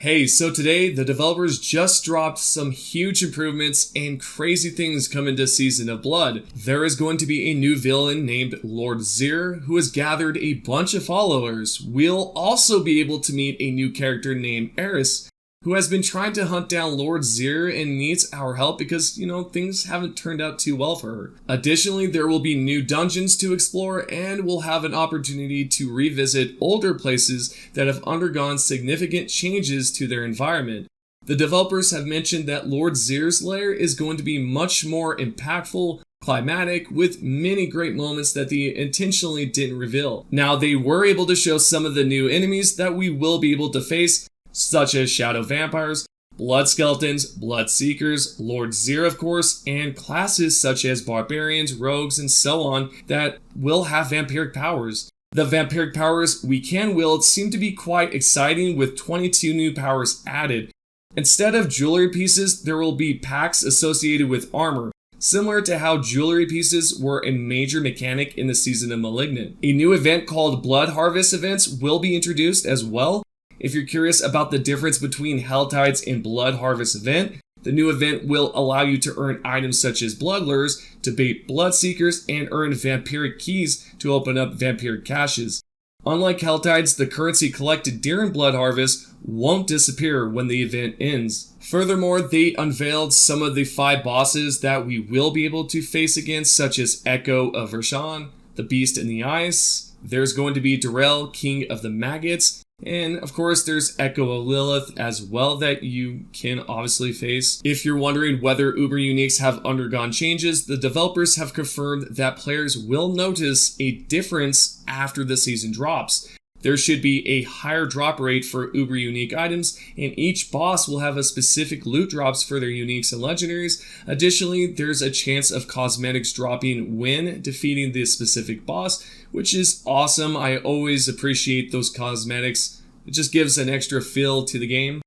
Hey, so today the developers just dropped some huge improvements and crazy things coming to Season of Blood. There is going to be a new villain named Lord Zir who has gathered a bunch of followers. We'll also be able to meet a new character named Eris, who has been trying to hunt down Lord Zir and needs our help because, things haven't turned out too well for her. Additionally, there will be new dungeons to explore and we'll have an opportunity to revisit older places that have undergone significant changes to their environment. The developers have mentioned that Lord Zir's lair is going to be much more impactful, climatic, with many great moments that they intentionally didn't reveal. Now, they were able to show some of the new enemies that we will be able to face, such as shadow vampires, blood skeletons, blood seekers, Lord Zir of course, and classes such as barbarians, rogues, and so on that will have vampiric powers. The vampiric powers we can wield seem to be quite exciting with 22 new powers added. Instead of jewelry pieces, there will be packs associated with armor, similar to how jewelry pieces were a major mechanic in the Season of Malignant. A new event called Blood Harvest events will be introduced as well. If you're curious about the difference between Hell Tides and Blood Harvest event, the new event will allow you to earn items such as blood lures to bait blood seekers and earn vampiric keys to open up vampiric caches. Unlike Hell Tides, the currency collected during Blood Harvest won't disappear when the event ends. Furthermore, they unveiled some of the 5 bosses that we will be able to face against, such as Echo of Vershan, the Beast in the Ice. There's going to be Darrell, King of the Maggots, and of course there's Echo of Lilith as well that you can obviously face. If you're wondering whether Uber Uniques have undergone changes, the developers have confirmed that players will notice a difference after the season drops. There should be a higher drop rate for Uber Unique items, and each boss will have a specific loot drops for their uniques and legendaries. Additionally, there's a chance of cosmetics dropping when defeating the specific boss, which is awesome. I always appreciate those cosmetics. It just gives an extra feel to the game.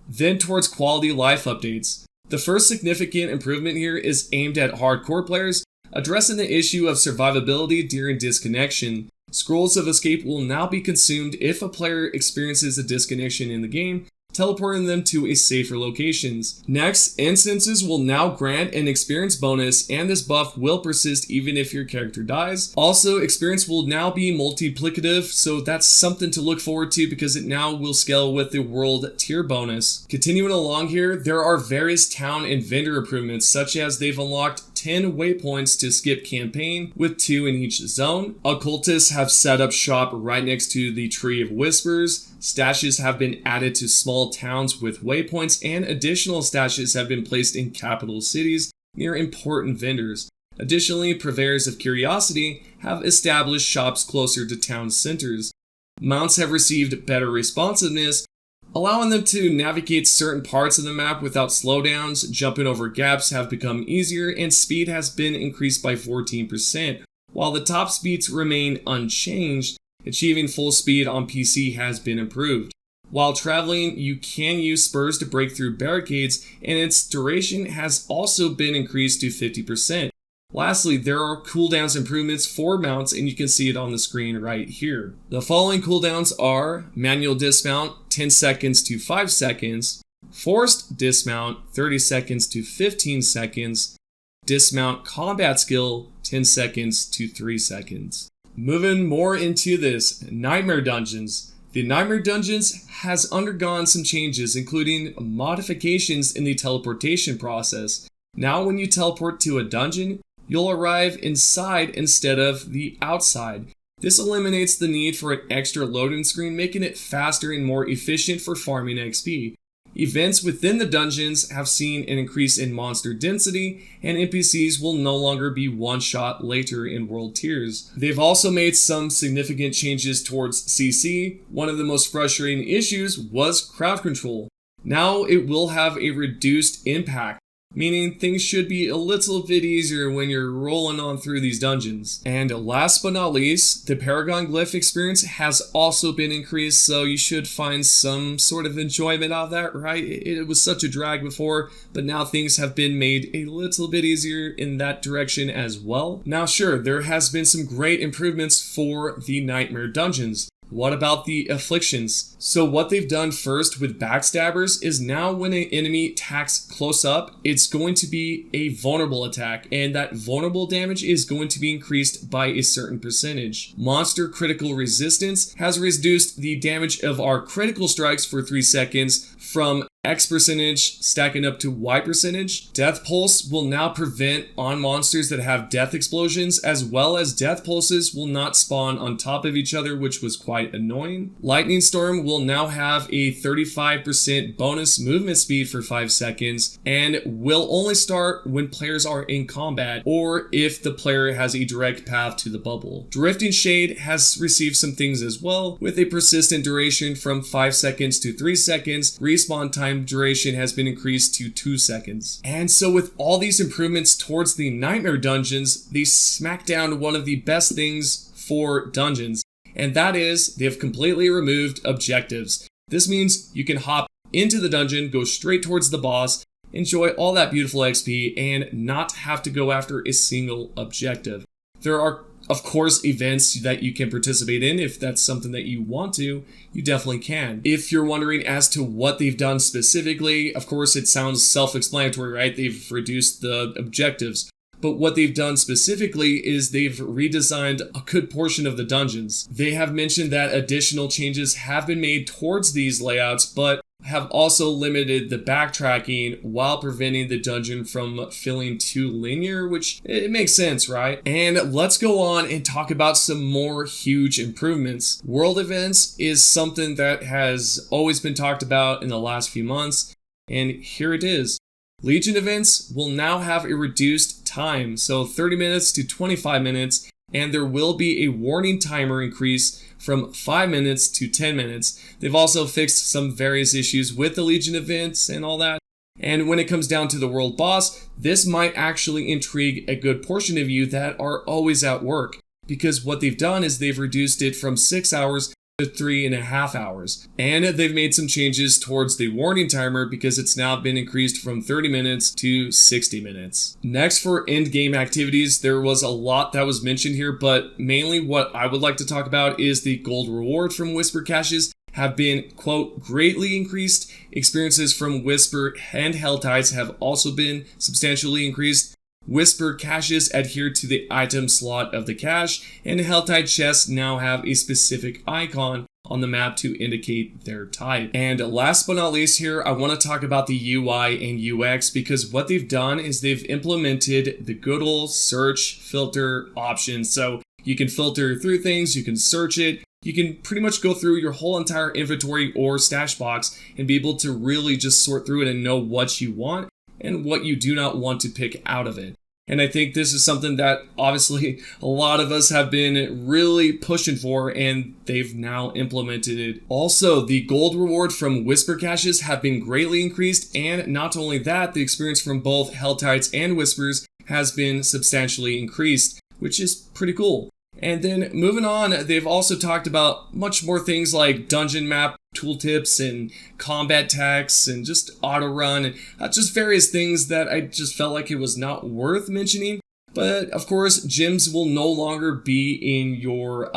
Then towards quality life updates. The first significant improvement here is aimed at hardcore players, addressing the issue of survivability during disconnection. Scrolls of escape will now be consumed if a player experiences a disconnection in the game, teleporting them to a safer locations. Next, instances will now grant an experience bonus, and this buff will persist even if your character dies. Also, experience will now be multiplicative, so that's something to look forward to because it now will scale with the world tier bonus. Continuing along here, there are various town and vendor improvements, such as they've unlocked 10 waypoints to skip campaign, with 2 in each zone. Occultists have set up shop right next to the Tree of Whispers. Stashes have been added to small towns with waypoints, and additional stashes have been placed in capital cities near important vendors. Additionally, purveyors of curiosity have established shops closer to town centers. Mounts have received better responsiveness, allowing them to navigate certain parts of the map without slowdowns. Jumping over gaps have become easier, and speed has been increased by 14%, while the top speeds remain unchanged. Achieving full speed on PC has been improved. While traveling, you can use spurs to break through barricades, and its duration has also been increased to 50%. Lastly, there are cooldowns improvements for mounts, and you can see it on the screen right here. The following cooldowns are manual dismount 10 seconds to 5 seconds, forced dismount 30 seconds to 15 seconds, dismount combat skill 10 seconds to 3 seconds. Moving more into this, Nightmare Dungeons. The Nightmare Dungeons has undergone some changes, including modifications in the teleportation process. Now when you teleport to a dungeon, you'll arrive inside instead of the outside. This eliminates the need for an extra loading screen, making it faster and more efficient for farming XP. Events within the dungeons have seen an increase in monster density, and NPCs will no longer be one-shot later in world tiers. They've also made some significant changes towards CC. One of the most frustrating issues was crowd control. Now it will have a reduced impact, meaning things should be a little bit easier when you're rolling on through these dungeons. And last but not least, the Paragon Glyph experience has also been increased, so you should find some sort of enjoyment out of that, right? It was such a drag before, but now things have been made a little bit easier in that direction as well. Now sure, there has been some great improvements for the Nightmare Dungeons. What about the afflictions? So what they've done first with backstabbers is now when an enemy attacks close up, it's going to be a vulnerable attack, and that vulnerable damage is going to be increased by a certain percentage. Monster critical resistance has reduced the damage of our critical strikes for 3 seconds from X percentage stacking up to Y percentage. Death Pulse will now prevent on monsters that have death explosions, as well as death pulses will not spawn on top of each other, which was quite annoying. Lightning Storm will now have a 35% bonus movement speed for 5 seconds and will only start when players are in combat or if the player has a direct path to the bubble. Drifting Shade has received some things as well, with a persistent duration from 5 seconds to 3 seconds. Respawn time duration has been increased to 2 seconds. And so with all these improvements towards the Nightmare dungeons, they smack down one of the best things for dungeons, and that is they've completely removed objectives. This means you can hop into the dungeon, go straight towards the boss, enjoy all that beautiful XP, and not have to go after a single objective. There are of course events that you can participate in. If that's something that you want to, you definitely can. If you're wondering as to what they've done specifically, of course it sounds self-explanatory, right? They've reduced the objectives. But what they've done specifically is they've redesigned a good portion of the dungeons. They have mentioned that additional changes have been made towards these layouts, but have also limited the backtracking while preventing the dungeon from feeling too linear, which it makes sense, right? And let's go on and talk about some more huge improvements. World events is something that has always been talked about in the last few months, and here it is. Legion events will now have a reduced time, so 30 minutes to 25 minutes, and there will be a warning timer increase from 5 minutes to 10 minutes. They've also fixed some various issues with the Legion events and all that. And when it comes down to the world boss, this might actually intrigue a good portion of you that are always at work, because what they've done is they've reduced it from 6 hours to 3.5 hours. And they've made some changes towards the warning timer because it's now been increased from 30 minutes to 60 minutes. Next, for end game activities, there was a lot that was mentioned here, but mainly what I would like to talk about is the gold reward from Whisper caches have been, quote, greatly increased. Experiences from Whisper and Helltides have also been substantially increased. Whisper caches adhere to the item slot of the cache, and Helltide chests now have a specific icon on the map to indicate their type. And last but not least here, I want to talk about the UI and UX, because what they've done is they've implemented the good old search filter option. So you can filter through things, you can search it, you can pretty much go through your whole entire inventory or stash box and be able to really just sort through it and know what you want and what you do not want to pick out of it. And I think this is something that obviously a lot of us have been really pushing for, and they've now implemented it. Also, the gold reward from Whisper caches have been greatly increased, and not only that, the experience from both Helltides and Whispers has been substantially increased, which is pretty cool. And then moving on, they've also talked about much more things like dungeon map tooltips and combat tags and just auto run and just various things that I just felt like it was not worth mentioning. But of course, gems will no longer be in your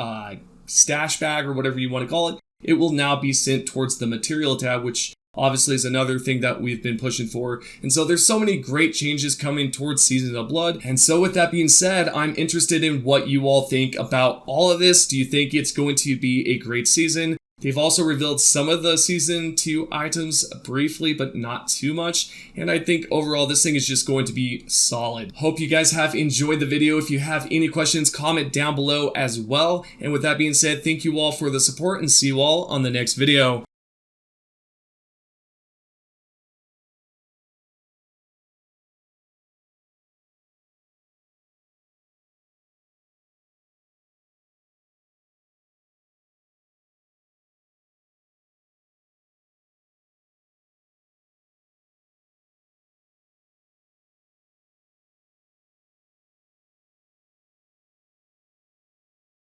stash bag or whatever you want to call it. It will now be sent towards the material tab, which obviously is another thing that we've been pushing for. And so there's so many great changes coming towards Season of Blood. And so with that being said, I'm interested in what you all think about all of this. Do you think it's going to be a great season? They've also revealed some of the Season 2 items briefly, but not too much. And I think overall this thing is just going to be solid. Hope you guys have enjoyed the video. If you have any questions, comment down below as well. And with that being said, thank you all for the support and see you all on the next video.